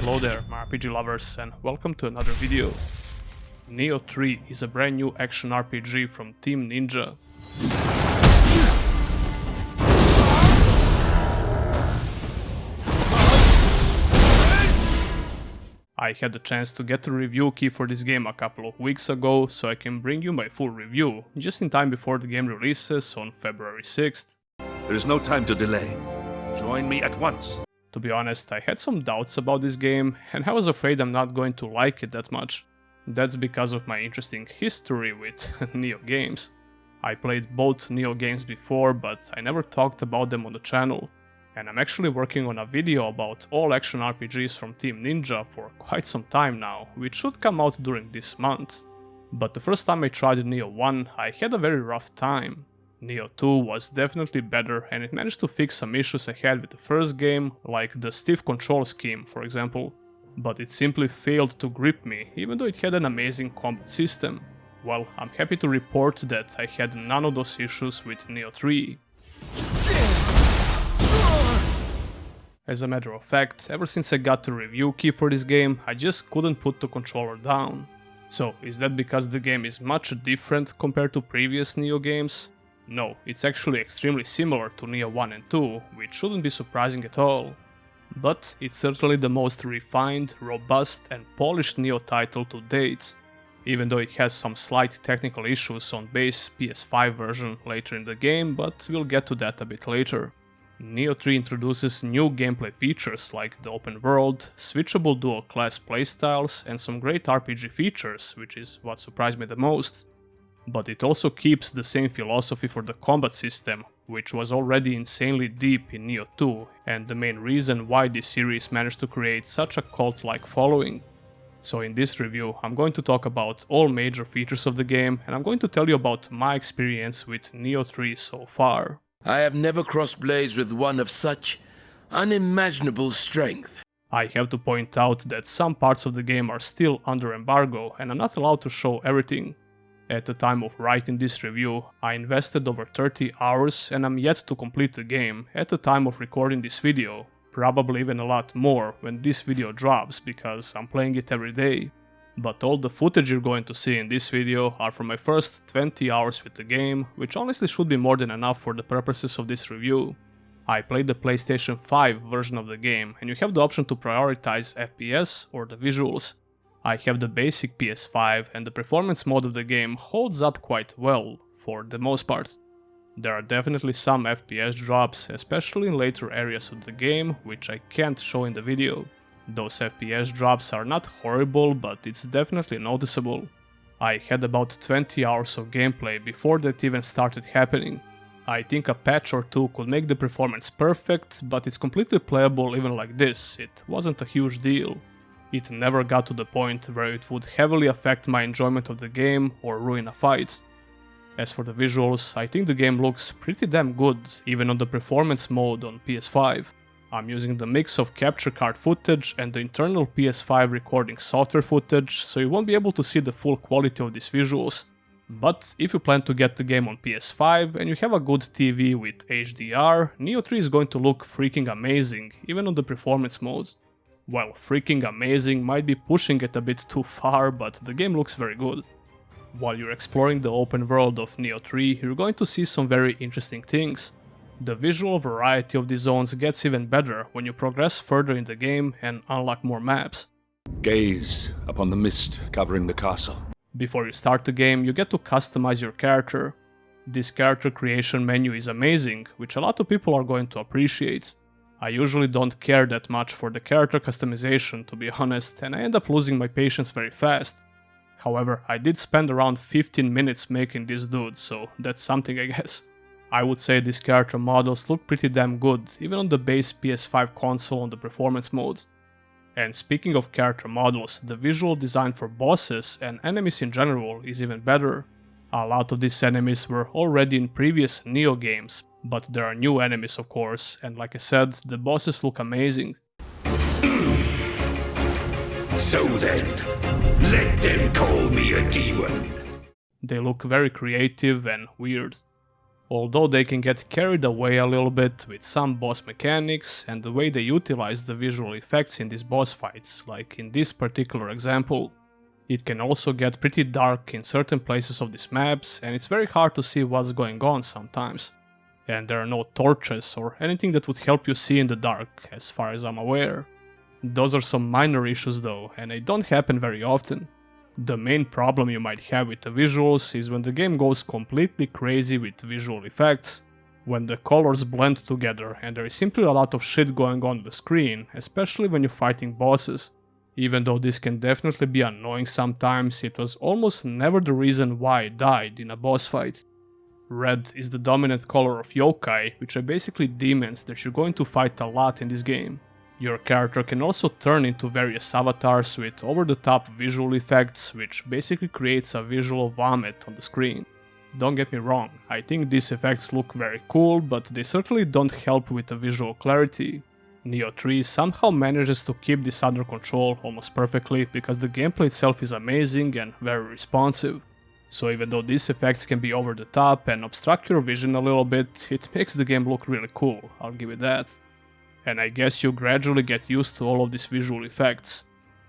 Hello there, my RPG lovers, and welcome to another video. Nioh 3 is a brand new action RPG from Team Ninja. I had the chance to get a review key for this game a couple of weeks ago, so I can bring you my full review, just in time before the game releases on February 6th. There is no time to delay. Join me at once. To be honest, I had some doubts about this game, and I was afraid I'm not going to like it that much. That's because of my interesting history with Nioh games. I played both Nioh games before, but I never talked about them on the channel. And I'm actually working on a video about all action RPGs from Team Ninja for quite some time now, which should come out during this month. But the first time I tried Nioh 1, I had a very rough time. Nioh 2 was definitely better, and it managed to fix some issues I had with the first game, like the stiff control scheme, for example. But it simply failed to grip me, even though it had an amazing combat system. Well, I'm happy to report that I had none of those issues with Nioh 3. As a matter of fact, ever since I got the review key for this game, I just couldn't put the controller down. So, is that because the game is much different compared to previous Nioh games? No, it's actually extremely similar to Nioh 1 and 2, which shouldn't be surprising at all. But it's certainly the most refined, robust and polished Nioh title to date, even though it has some slight technical issues on base PS5 version later in the game, but we'll get to that a bit later. Nioh 3 introduces new gameplay features like the open world, switchable dual class playstyles and some great RPG features, which is what surprised me the most. But it also keeps the same philosophy for the combat system, which was already insanely deep in Nioh 2 and the main reason why this series managed to create such a cult-like following. So in this review, I'm going to talk about all major features of the game and I'm going to tell you about my experience with Nioh 3 so far. I have never crossed blades with one of such unimaginable strength. I have to point out that some parts of the game are still under embargo and I'm not allowed to show everything. At the time of writing this review, I invested over 30 hours and I'm yet to complete the game at the time of recording this video, probably even a lot more when this video drops because I'm playing it every day. But all the footage you're going to see in this video are from my first 20 hours with the game, which honestly should be more than enough for the purposes of this review. I played the PlayStation 5 version of the game and you have the option to prioritize FPS or the visuals. I have the basic PS5 and the performance mode of the game holds up quite well, for the most part. There are definitely some FPS drops, especially in later areas of the game, which I can't show in the video. Those FPS drops are not horrible, but it's definitely noticeable. I had about 20 hours of gameplay before that even started happening. I think a patch or two could make the performance perfect, but it's completely playable even like this, it wasn't a huge deal. It never got to the point where it would heavily affect my enjoyment of the game or ruin a fight. As for the visuals, I think the game looks pretty damn good, even on the performance mode on PS5. I'm using the mix of capture card footage and the internal PS5 recording software footage, so you won't be able to see the full quality of these visuals. But if you plan to get the game on PS5 and you have a good TV with HDR, Nioh 3 is going to look freaking amazing, even on the performance modes. Well, freaking amazing might be pushing it a bit too far, but the game looks very good. While you're exploring the open world of Nioh 3, you're going to see some very interesting things. The visual variety of the zones gets even better when you progress further in the game and unlock more maps. Gaze upon the mist covering the castle. Before you start the game, you get to customize your character. This character creation menu is amazing, which a lot of people are going to appreciate. I usually don't care that much for the character customization, to be honest, and I end up losing my patience very fast. However, I did spend around 15 minutes making this dude, so that's something I guess. I would say these character models look pretty damn good, even on the base PS5 console on the performance mode. And speaking of character models, the visual design for bosses and enemies in general is even better. A lot of these enemies were already in previous Nioh games, but there are new enemies of course, and like I said, the bosses look amazing. So then, let them call me a demon. They look very creative and weird. although they can get carried away a little bit with some boss mechanics and the way they utilize the visual effects in these boss fights, like in this particular example. It can also get pretty dark in certain places of these maps, and it's very hard to see what's going on sometimes. And there are no torches or anything that would help you see in the dark, as far as I'm aware. Those are some minor issues though, and they don't happen very often. The main problem you might have with the visuals is when the game goes completely crazy with visual effects, when the colors blend together and there is simply a lot of shit going on the screen, especially when you're fighting bosses. Even though this can definitely be annoying sometimes, it was almost never the reason why I died in a boss fight. Red is the dominant color of yokai, which are basically demons that you're going to fight a lot in this game. Your character can also turn into various avatars with over-the-top visual effects, which basically creates a visual vomit on the screen. Don't get me wrong, I think these effects look very cool, but they certainly don't help with the visual clarity. Nioh 3 somehow manages to keep this under control almost perfectly because the gameplay itself is amazing and very responsive. So even though these effects can be over the top and obstruct your vision a little bit, it makes the game look really cool, I'll give it that. And I guess you gradually get used to all of these visual effects.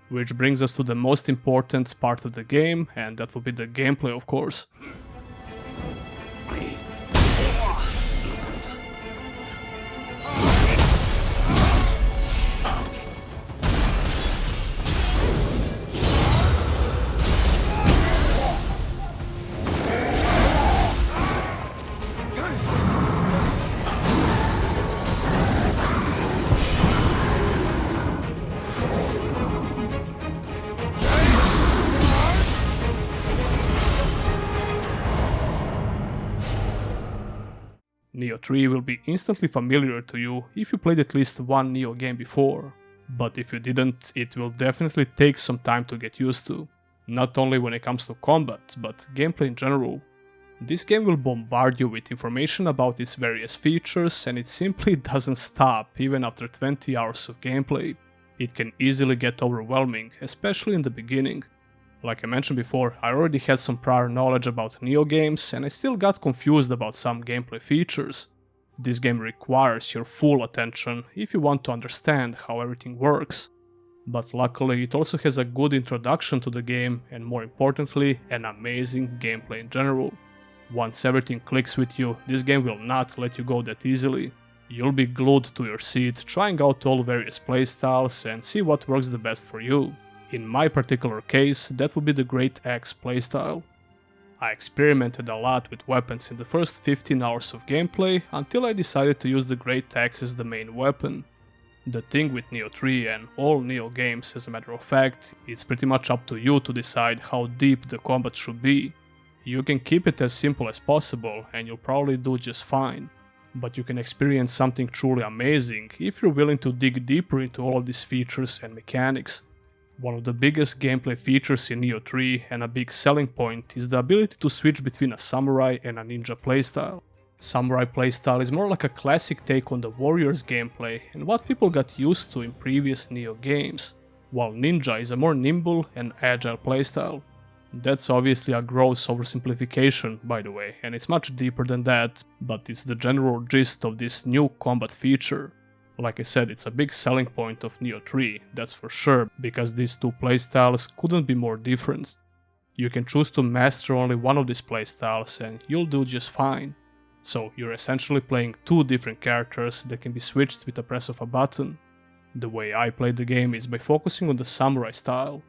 Which brings us to the most important part of the game, and that will be the gameplay of course. Nioh 3 will be instantly familiar to you if you played at least one Nioh game before, but if you didn't, it will definitely take some time to get used to, not only when it comes to combat, but gameplay in general. This game will bombard you with information about its various features, and it simply doesn't stop even after 20 hours of gameplay. It can easily get overwhelming, especially in the beginning. Like I mentioned before, I already had some prior knowledge about Nioh games, and I still got confused about some gameplay features. This game requires your full attention if you want to understand how everything works. But luckily it also has a good introduction to the game, and more importantly, an amazing gameplay in general. Once everything clicks with you, this game will not let you go that easily. You'll be glued to your seat, trying out all various playstyles and see what works the best for you. In my particular case, that would be the Great Axe playstyle. I experimented a lot with weapons in the first 15 hours of gameplay until I decided to use the Great Axe as the main weapon. The thing with Nioh 3 and all Nioh games, as a matter of fact, it's pretty much up to you to decide how deep the combat should be. You can keep it as simple as possible and you'll probably do just fine. But you can experience something truly amazing if you're willing to dig deeper into all of these features and mechanics. One of the biggest gameplay features in Nioh 3 and a big selling point is the ability to switch between a samurai and a ninja playstyle. Samurai playstyle is more like a classic take on the warrior's gameplay and what people got used to in previous Nioh games, while ninja is a more nimble and agile playstyle. That's obviously a gross oversimplification, by the way, and it's much deeper than that, but it's the general gist of this new combat feature. Like I said, it's a big selling point of Nioh 3, that's for sure, because these two playstyles couldn't be more different. You can choose to master only one of these playstyles and you'll do just fine. So you're essentially playing two different characters that can be switched with the press of a button. The way I play the game is by focusing on the samurai style.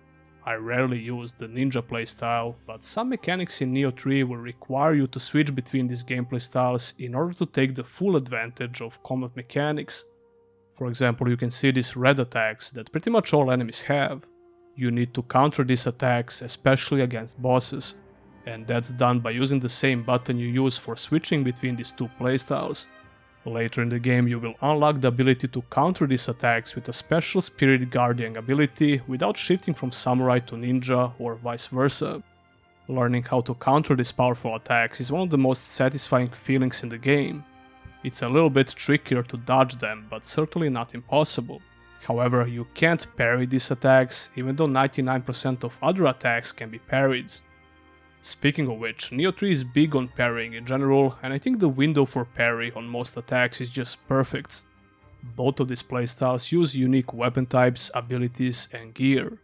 I rarely use the ninja playstyle, but some mechanics in Nioh 3 will require you to switch between these gameplay styles in order to take the full advantage of combat mechanics. For example, you can see these red attacks that pretty much all enemies have. You need to counter these attacks, especially against bosses, and that's done by using the same button you use for switching between these two playstyles. Later in the game you will unlock the ability to counter these attacks with a special Spirit Guardian ability without shifting from samurai to ninja or vice versa. Learning how to counter these powerful attacks is one of the most satisfying feelings in the game. It's a little bit trickier to dodge them, but certainly not impossible. However, you can't parry these attacks, even though 99% of other attacks can be parried. Speaking of which, Nioh 3 is big on parrying in general, and I think the window for parry on most attacks is just perfect. Both of these playstyles use unique weapon types, abilities, and gear.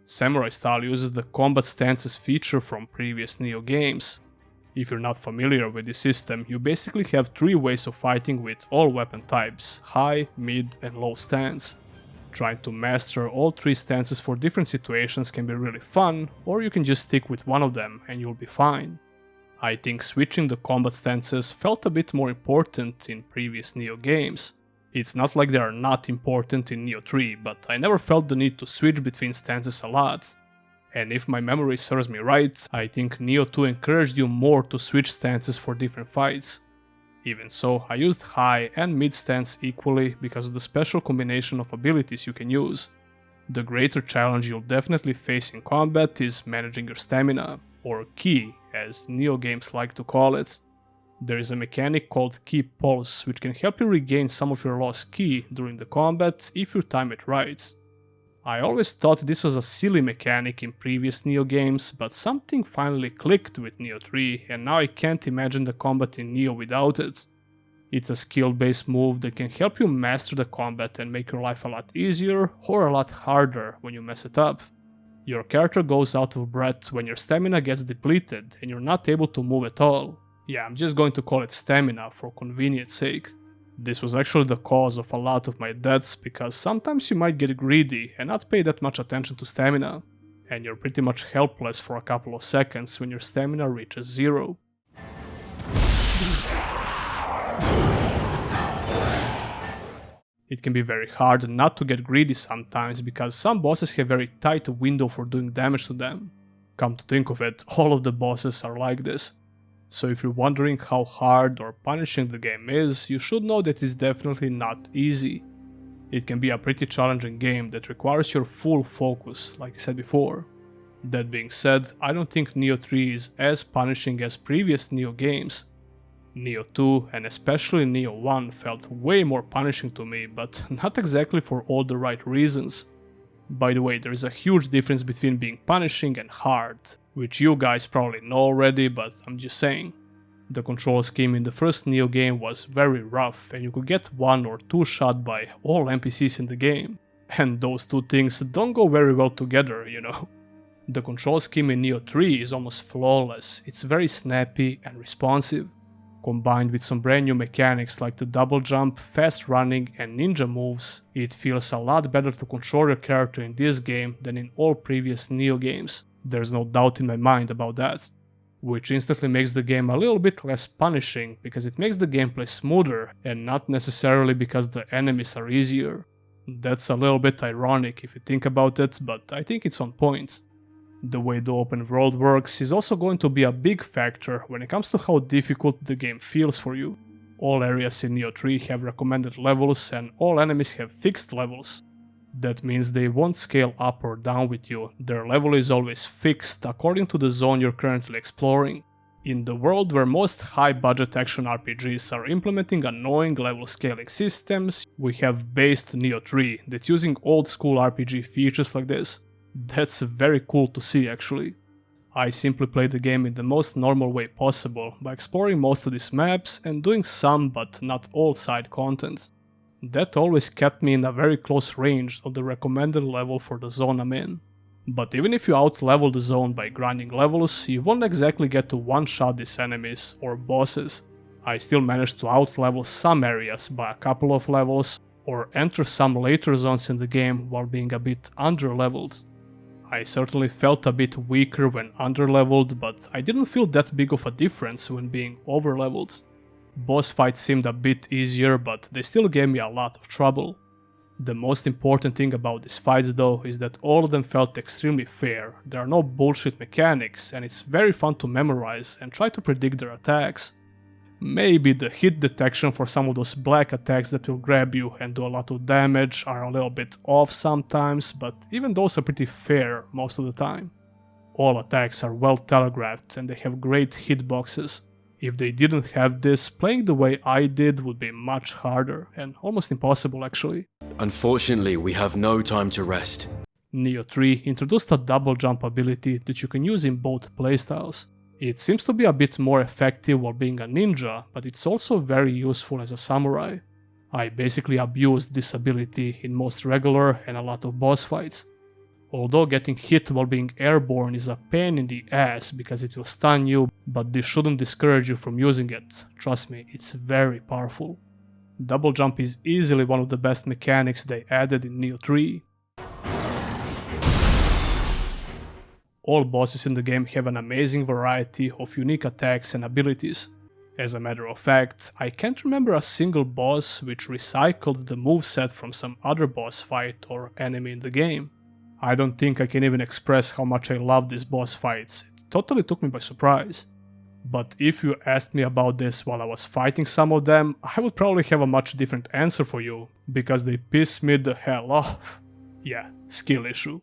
Samurai style uses the combat stances feature from previous Nioh games. If you're not familiar with this system, you basically have 3 ways of fighting with all weapon types: high, mid, and low stance. Trying to master all 3 stances for different situations can be really fun, or you can just stick with one of them and you'll be fine. I think switching the combat stances felt a bit more important in previous Nioh games. It's not like they are not important in Nioh 3, but I never felt the need to switch between stances a lot. And if my memory serves me right, I think Nioh 2 encouraged you more to switch stances for different fights. Even so, I used high and mid stance equally because of the special combination of abilities you can use. The greater challenge you'll definitely face in combat is managing your stamina, or ki, as Nioh games like to call it. There is a mechanic called Ki Pulse, which can help you regain some of your lost ki during the combat if you time it right. I always thought this was a silly mechanic in previous Nioh games, but something finally clicked with Nioh 3, and now I can't imagine the combat in Nioh without it. It's a skill-based move that can help you master the combat and make your life a lot easier or a lot harder when you mess it up. Your character goes out of breath when your stamina gets depleted and you're not able to move at all. Yeah, I'm just going to call it stamina for convenience sake. This was actually the cause of a lot of my deaths, because sometimes you might get greedy and not pay that much attention to stamina, and you're pretty much helpless for a couple of seconds when your stamina reaches 0. It can be very hard not to get greedy sometimes, because some bosses have very tight window for doing damage to them. Come to think of it, all of the bosses are like this. So if you're wondering how hard or punishing the game is, you should know that it's definitely not easy. It can be a pretty challenging game that requires your full focus, like I said before. That being said, I don't think Nioh 3 is as punishing as previous Nioh games. Nioh 2 and especially Nioh 1 felt way more punishing to me, but not exactly for all the right reasons. By the way, there is a huge difference between being punishing and hard, which you guys probably know already, but I'm just saying. The control scheme in the first Nioh game was very rough, and you could get 1 or 2 shot by all NPCs in the game. And those two things don't go very well together, you know. The control scheme in Nioh 3 is almost flawless, it's very snappy and responsive. Combined with some brand new mechanics like the double jump, fast running and ninja moves, it feels a lot better to control your character in this game than in all previous Nioh games. There's no doubt in my mind about that. Which instantly makes the game a little bit less punishing, because it makes the gameplay smoother and not necessarily because the enemies are easier. That's a little bit ironic if you think about it, but I think it's on point. The way the open world works is also going to be a big factor when it comes to how difficult the game feels for you. All areas in Nioh 3 have recommended levels and all enemies have fixed levels. That means they won't scale up or down with you, their level is always fixed according to the zone you're currently exploring. In the world where most high-budget action RPGs are implementing annoying level scaling systems, we have based Nioh 3 that's using old-school RPG features like this. That's very cool to see actually. I simply play the game in the most normal way possible, by exploring most of these maps and doing some but not all side contents. That always kept me in a very close range of the recommended level for the zone I'm in. But even if you out-level the zone by grinding levels, you won't exactly get to one-shot these enemies or bosses. I still managed to out-level some areas by a couple of levels, or enter some later zones in the game while being a bit under-leveled. I certainly felt a bit weaker when under-leveled, but I didn't feel that big of a difference when being over-leveled. Boss fights seemed a bit easier, but they still gave me a lot of trouble. The most important thing about these fights though is that all of them felt extremely fair, there are no bullshit mechanics, and it's very fun to memorize and try to predict their attacks. Maybe the hit detection for some of those black attacks that will grab you and do a lot of damage are a little bit off sometimes, but even those are pretty fair most of the time. All attacks are well telegraphed and they have great hitboxes. If they didn't have this, playing the way I did would be much harder, and almost impossible actually. Unfortunately, we have no time to rest. Nioh 3 introduced a double jump ability that you can use in both playstyles. It seems to be a bit more effective while being a ninja, but it's also very useful as a samurai. I basically abused this ability in most regular and a lot of boss fights. Although getting hit while being airborne is a pain in the ass because it will stun you, but this shouldn't discourage you from using it. Trust me, it's very powerful. Double jump is easily one of the best mechanics they added in Nioh 3. All bosses in the game have an amazing variety of unique attacks and abilities. As a matter of fact, I can't remember a single boss which recycled the moveset from some other boss fight or enemy in the game. I don't think I can even express how much I love these boss fights. It totally took me by surprise. But if you asked me about this while I was fighting some of them, I would probably have a much different answer for you, because they piss me the hell off. Yeah, skill issue.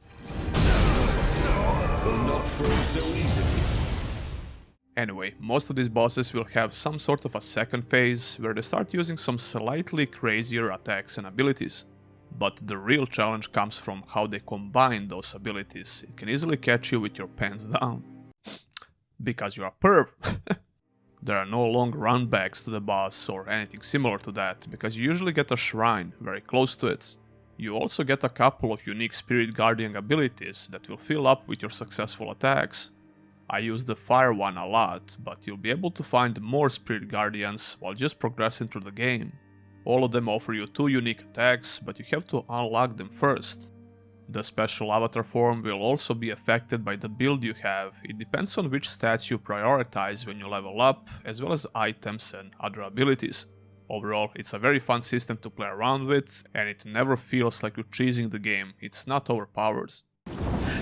Anyway, most of these bosses will have some sort of a second phase where they start using some slightly crazier attacks and abilities. But the real challenge comes from how they combine those abilities. It can easily catch you with your pants down. Because you are perv. There are no long runbacks to the boss or anything similar to that, because you usually get a shrine very close to it. You also get a couple of unique Spirit Guardian abilities that will fill up with your successful attacks. I use the fire one a lot, but you'll be able to find more Spirit Guardians while just progressing through the game. All of them offer you 2 unique attacks, but you have to unlock them first. The special avatar form will also be affected by the build you have. It depends on which stats you prioritize when you level up, as well as items and other abilities. Overall, it's a very fun system to play around with, and it never feels like you're cheesing the game. It's not overpowered.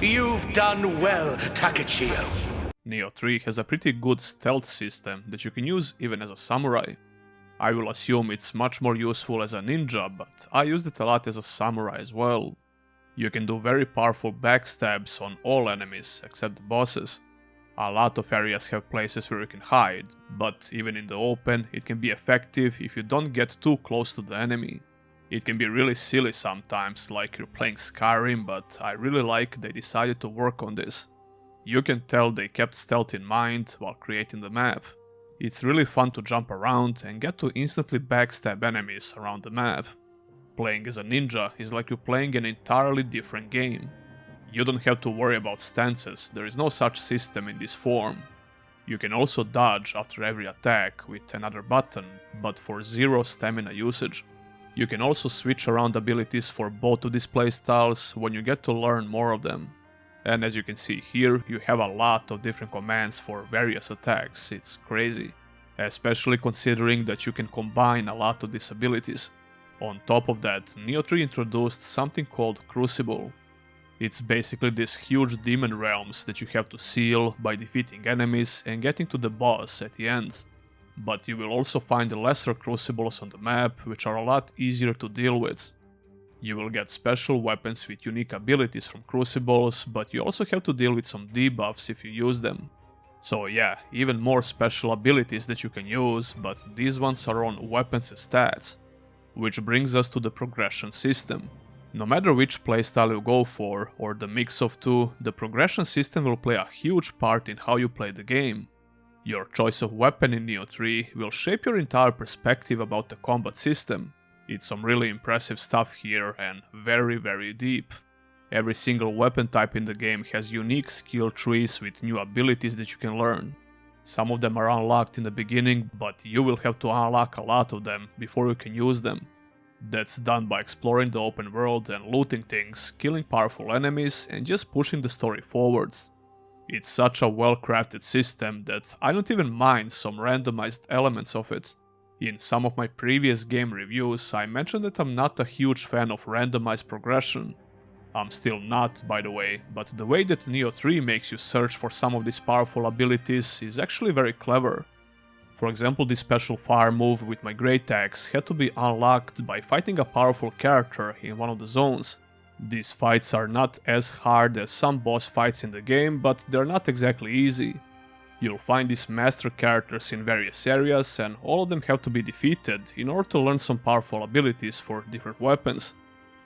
You've done well, Takechio. Nioh 3 has a pretty good stealth system that you can use even as a samurai. I will assume it's much more useful as a ninja, but I used it a lot as a samurai as well. You can do very powerful backstabs on all enemies except the bosses. A lot of areas have places where you can hide, but even in the open it can be effective if you don't get too close to the enemy. It can be really silly sometimes, like you're playing Skyrim, but I really like they decided to work on this. You can tell they kept stealth in mind while creating the map. It's really fun to jump around and get to instantly backstab enemies around the map. Playing as a ninja is like you're playing an entirely different game. You don't have to worry about stances, there is no such system in this form. You can also dodge after every attack with another button, but for 0 stamina usage. You can also switch around abilities for both of these playstyles when you get to learn more of them. And as you can see here, you have a lot of different commands for various attacks. It's crazy. Especially considering that you can combine a lot of these abilities. On top of that, Nioh 3 introduced something called Crucible. It's basically these huge demon realms that you have to seal by defeating enemies and getting to the boss at the end. But you will also find lesser crucibles on the map, which are a lot easier to deal with. You will get special weapons with unique abilities from crucibles, but you also have to deal with some debuffs if you use them. So yeah, even more special abilities that you can use, but these ones are on weapons and stats. Which brings us to the progression system. No matter which playstyle you go for, or the mix of two, the progression system will play a huge part in how you play the game. Your choice of weapon in Nioh 3 will shape your entire perspective about the combat system. It's some really impressive stuff here and very deep. Every single weapon type in the game has unique skill trees with new abilities that you can learn. Some of them are unlocked in the beginning, but you will have to unlock a lot of them before you can use them. That's done by exploring the open world and looting things, killing powerful enemies and just pushing the story forwards. It's such a well-crafted system that I don't even mind some randomized elements of it. In some of my previous game reviews, I mentioned that I'm not a huge fan of randomized progression. I'm still not, by the way, but the way that Nioh 3 makes you search for some of these powerful abilities is actually very clever. For example, this special fire move with my Great Axe had to be unlocked by fighting a powerful character in one of the zones. These fights are not as hard as some boss fights in the game, but they're not exactly easy. You'll find these master characters in various areas, and all of them have to be defeated in order to learn some powerful abilities for different weapons.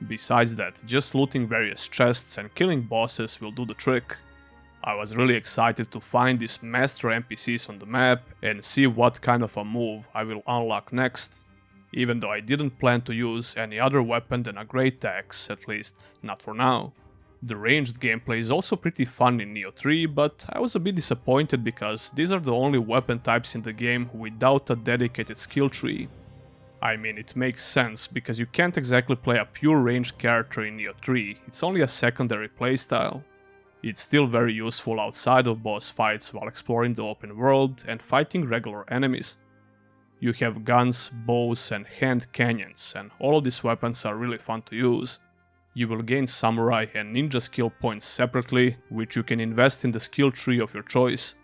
Besides that, just looting various chests and killing bosses will do the trick. I was really excited to find these master NPCs on the map and see what kind of a move I will unlock next, even though I didn't plan to use any other weapon than a great axe, at least not for now. The ranged gameplay is also pretty fun in Nioh 3, but I was a bit disappointed because these are the only weapon types in the game without a dedicated skill tree. I mean, it makes sense, because you can't exactly play a pure ranged character in Nioh 3, it's only a secondary playstyle. It's still very useful outside of boss fights while exploring the open world and fighting regular enemies. You have guns, bows and hand cannons, and all of these weapons are really fun to use. You will gain samurai and ninja skill points separately, which you can invest in the skill tree of your choice.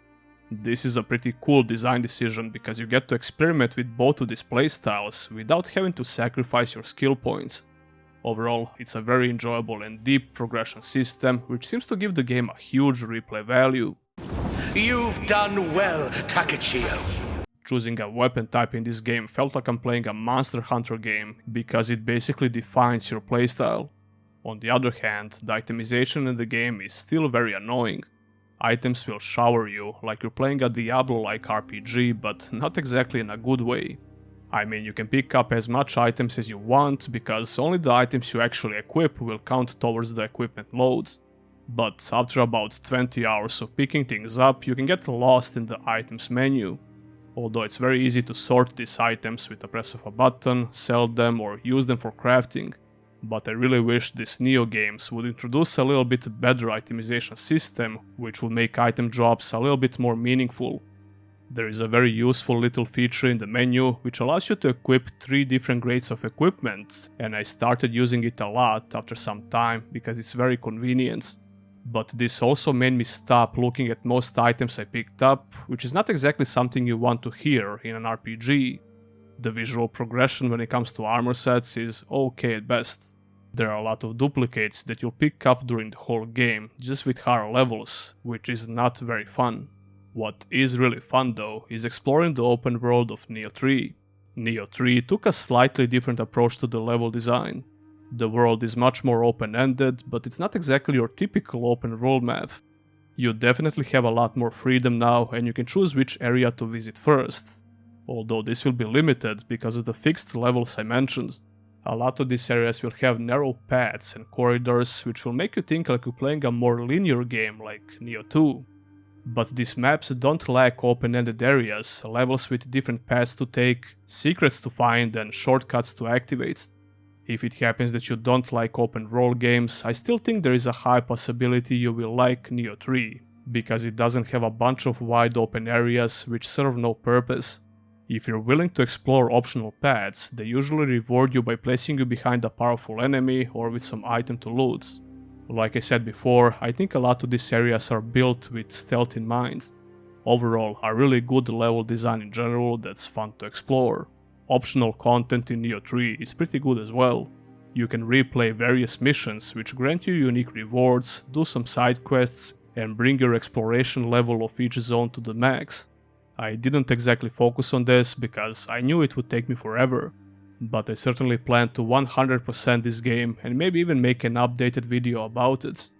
This is a pretty cool design decision because you get to experiment with both of these playstyles without having to sacrifice your skill points. Overall, it's a very enjoyable and deep progression system, which seems to give the game a huge replay value. You've done well, Takachio. Choosing a weapon type in this game felt like I'm playing a Monster Hunter game, because it basically defines your playstyle. On the other hand, the itemization in the game is still very annoying. Items will shower you like you're playing a Diablo-like RPG, but not exactly in a good way. I mean, you can pick up as much items as you want, because only the items you actually equip will count towards the equipment loads. But after about 20 hours of picking things up, you can get lost in the items menu. Although it's very easy to sort these items with a press of a button, sell them or use them for crafting. But I really wish these Nioh games would introduce a little bit better itemization system, which would make item drops a little bit more meaningful. There is a very useful little feature in the menu which allows you to equip 3 different grades of equipment, and I started using it a lot after some time because it's very convenient. But this also made me stop looking at most items I picked up, which is not exactly something you want to hear in an RPG. The visual progression when it comes to armor sets is okay at best. There are a lot of duplicates that you'll pick up during the whole game, just with higher levels, which is not very fun. What is really fun though is exploring the open world of Nioh 3. Nioh 3 took a slightly different approach to the level design. The world is much more open-ended, but it's not exactly your typical open world map. You definitely have a lot more freedom now, and you can choose which area to visit first. Although this will be limited because of the fixed levels I mentioned. A lot of these areas will have narrow paths and corridors, which will make you think like you're playing a more linear game like Nioh 2. But these maps don't lack open-ended areas, levels with different paths to take, secrets to find and shortcuts to activate. If it happens that you don't like open world games, I still think there is a high possibility you will like Nioh 3, because it doesn't have a bunch of wide open areas which serve no purpose. If you're willing to explore optional paths, they usually reward you by placing you behind a powerful enemy or with some item to loot. Like I said before, I think a lot of these areas are built with stealth in mind. Overall, a really good level design in general that's fun to explore. Optional content in Nioh 3 is pretty good as well. You can replay various missions which grant you unique rewards, do some side quests, and bring your exploration level of each zone to the max. I didn't exactly focus on this because I knew it would take me forever, but I certainly plan to 100% this game and maybe even make an updated video about it.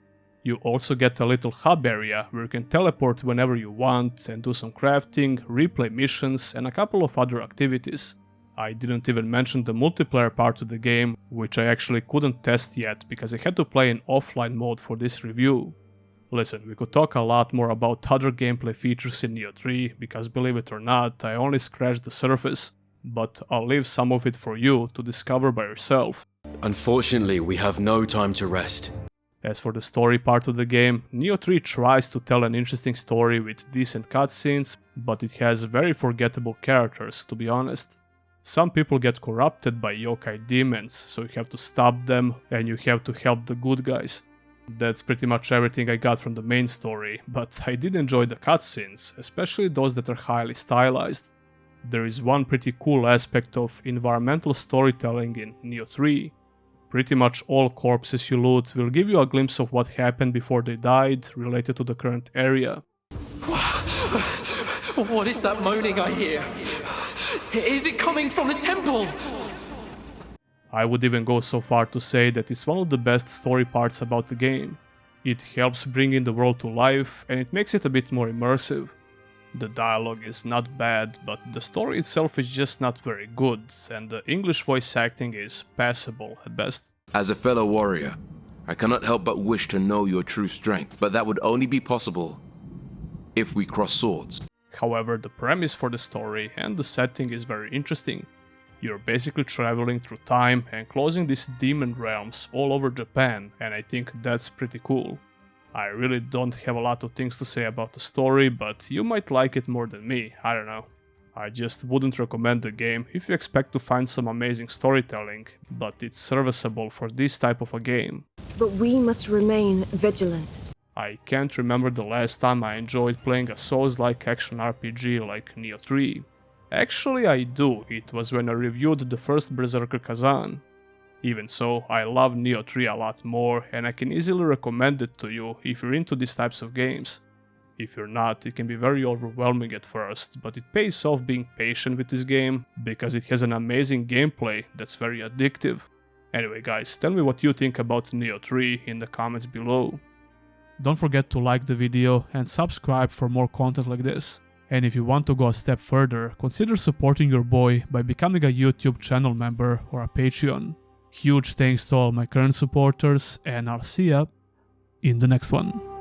You also get a little hub area where you can teleport whenever you want and do some crafting, replay missions and a couple of other activities. I didn't even mention the multiplayer part of the game, which I actually couldn't test yet because I had to play in offline mode for this review. Listen, we could talk a lot more about other gameplay features in Nioh 3, because believe it or not, I only scratched the surface, but I'll leave some of it for you to discover by yourself. Unfortunately, we have no time to rest. As for the story part of the game, Nioh 3 tries to tell an interesting story with decent cutscenes, but it has very forgettable characters, to be honest. Some people get corrupted by yokai demons, so you have to stop them and you have to help the good guys. That's pretty much everything I got from the main story, but I did enjoy the cutscenes, especially those that are highly stylized. There is one pretty cool aspect of environmental storytelling in Nioh 3. Pretty much all corpses you loot will give you a glimpse of what happened before they died, related to the current area. What is that moaning I hear? Is it coming from the temple? I would even go so far to say that it's one of the best story parts about the game. It helps bring the world to life and it makes it a bit more immersive. The dialogue is not bad, but the story itself is just not very good, and the English voice acting is passable at best. As a fellow warrior, I cannot help but wish to know your true strength, but that would only be possible if we cross swords. However, the premise for the story and the setting is very interesting. You're basically traveling through time and closing these demon realms all over Japan, and I think that's pretty cool. I really don't have a lot of things to say about the story, but you might like it more than me, I don't know. I just wouldn't recommend the game if you expect to find some amazing storytelling, but it's serviceable for this type of a game. But we must remain vigilant. I can't remember the last time I enjoyed playing a Souls-like action RPG like Nioh 3. Actually I do, it was when I reviewed the first Berserker Kazan. Even so, I love Nioh 3 a lot more and I can easily recommend it to you if you're into these types of games. If you're not, it can be very overwhelming at first, but it pays off being patient with this game because it has an amazing gameplay that's very addictive. Anyway guys, tell me what you think about Nioh 3 in the comments below. Don't forget to like the video and subscribe for more content like this. And if you want to go a step further, consider supporting your boy by becoming a YouTube channel member or a Patreon. Huge thanks to all my current supporters and I'll see ya in the next one.